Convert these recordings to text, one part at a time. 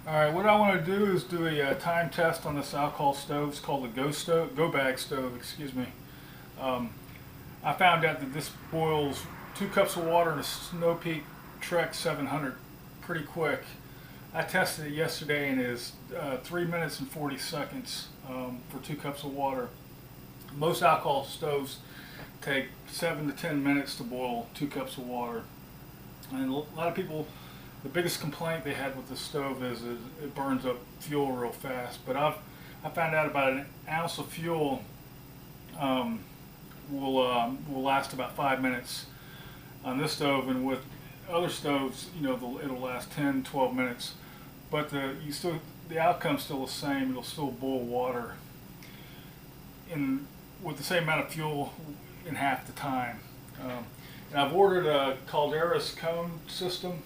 Alright, what I want to do is do a time test on this alcohol stove. It's called the Go Bag stove, excuse me. Um, I found out that this boils 2 cups of water in a Snow Peak Trek 700 pretty quick. I tested it yesterday and it is 3 minutes and 40 seconds for 2 cups of water. Most alcohol stoves take 7 to 10 minutes to boil 2 cups of water. And a lot of people, the biggest complaint they had with the stove is it burns up fuel real fast. But I found out about an ounce of fuel will last about 5 minutes on this stove, and with other stoves, it'll last 10, 12 minutes. But the outcome's still the same. It'll still boil water with the same amount of fuel in half the time. And I've ordered a Caldera's cone system,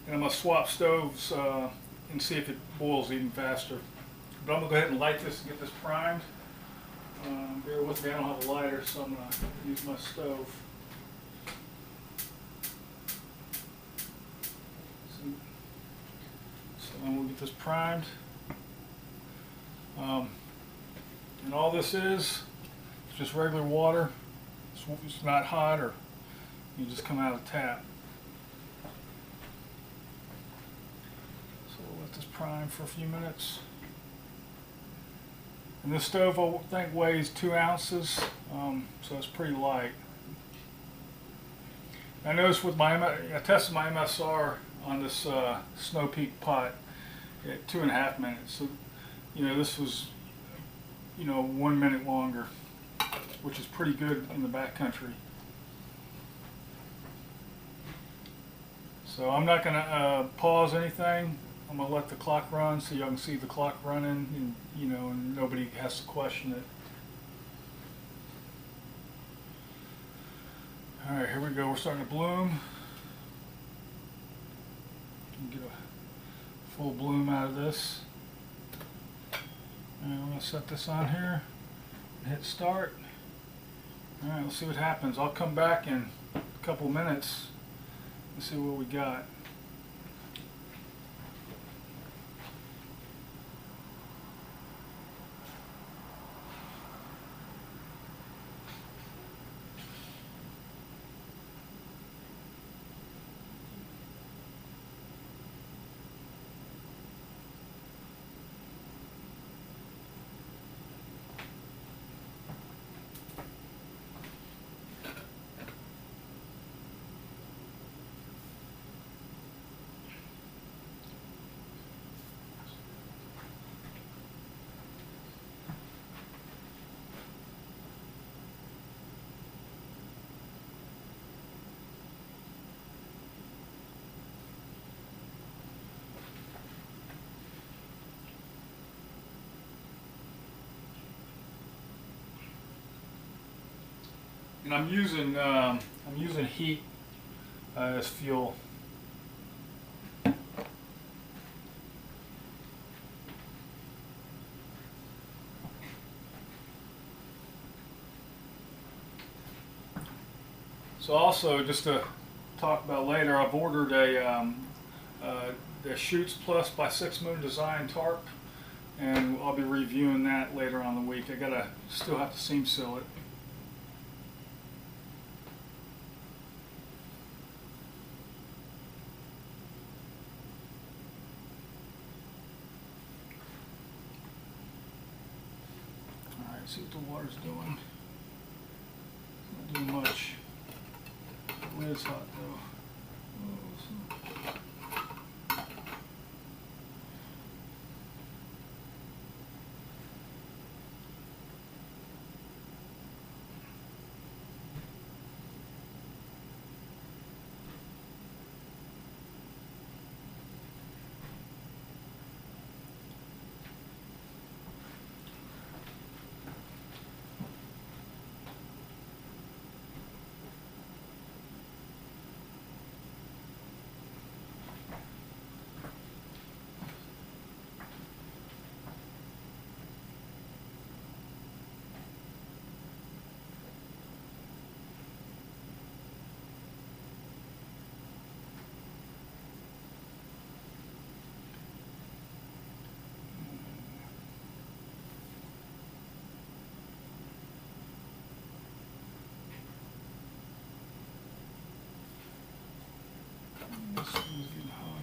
and I'm going to swap stoves and see if it boils even faster. But I'm going to go ahead and light this and get this primed. Bear with me, I don't have a lighter, so I'm going to use my stove. So I'm going to get this primed. And all this is just regular water. It's not hot, or you just come out of the tap. So we'll let this prime for a few minutes. And this stove, I think, weighs 2 ounces, so it's pretty light. I noticed I tested my MSR on this Snow Peak pot at 2.5 minutes. So, this was, 1 minute longer, which is pretty good in the backcountry. So I'm not going to pause anything. I'm going to let the clock run so y'all can see the clock running, and nobody has to question it. Alright, here we go. We're starting to bloom. Get a full bloom out of this. And I'm going to set this on here and hit start. Alright, let's see what happens. I'll come back in a couple minutes and see what we got. And I'm using heat as fuel. So also, just to talk about later, I've ordered the Shoots Plus by Six Moon Design tarp, and I'll be reviewing that later on in the week. Still have to seam seal it. See what the water's doing. It's not doing much. The lid's hot though. This one's getting hot.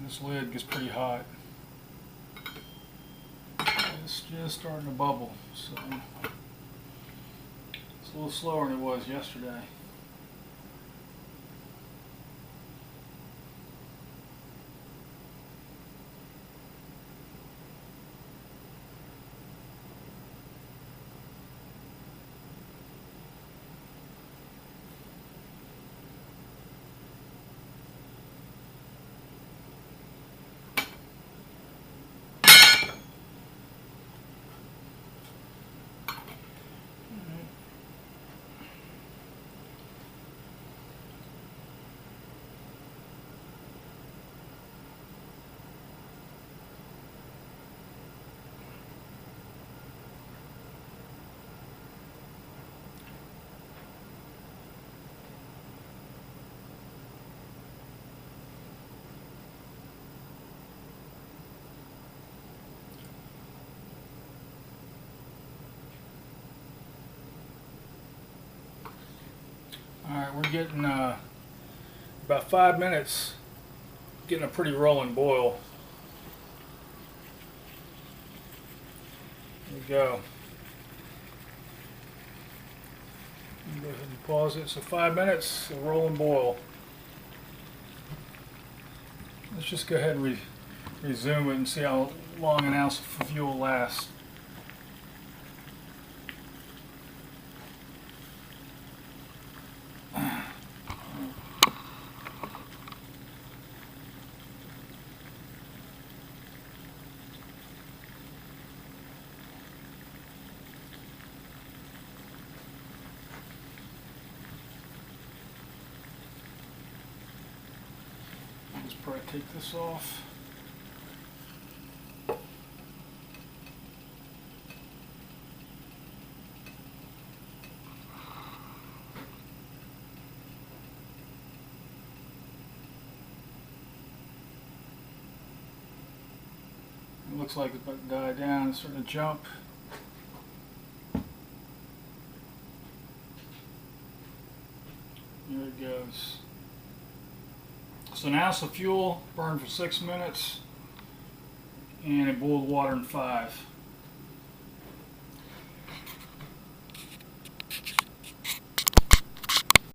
This lid gets pretty hot. It's just starting to bubble, so it's a little slower than it was yesterday. Alright, we're getting about 5 minutes, getting a pretty rolling boil. There we go. Go ahead and pause it. So 5 minutes, a rolling boil. Let's just go ahead and resume it and see how long an ounce of fuel lasts. Let's probably take this off. It looks like it's about to die down. It's starting to jump. Here it goes. So an ounce of fuel burned for 6 minutes, and it boiled water in 5.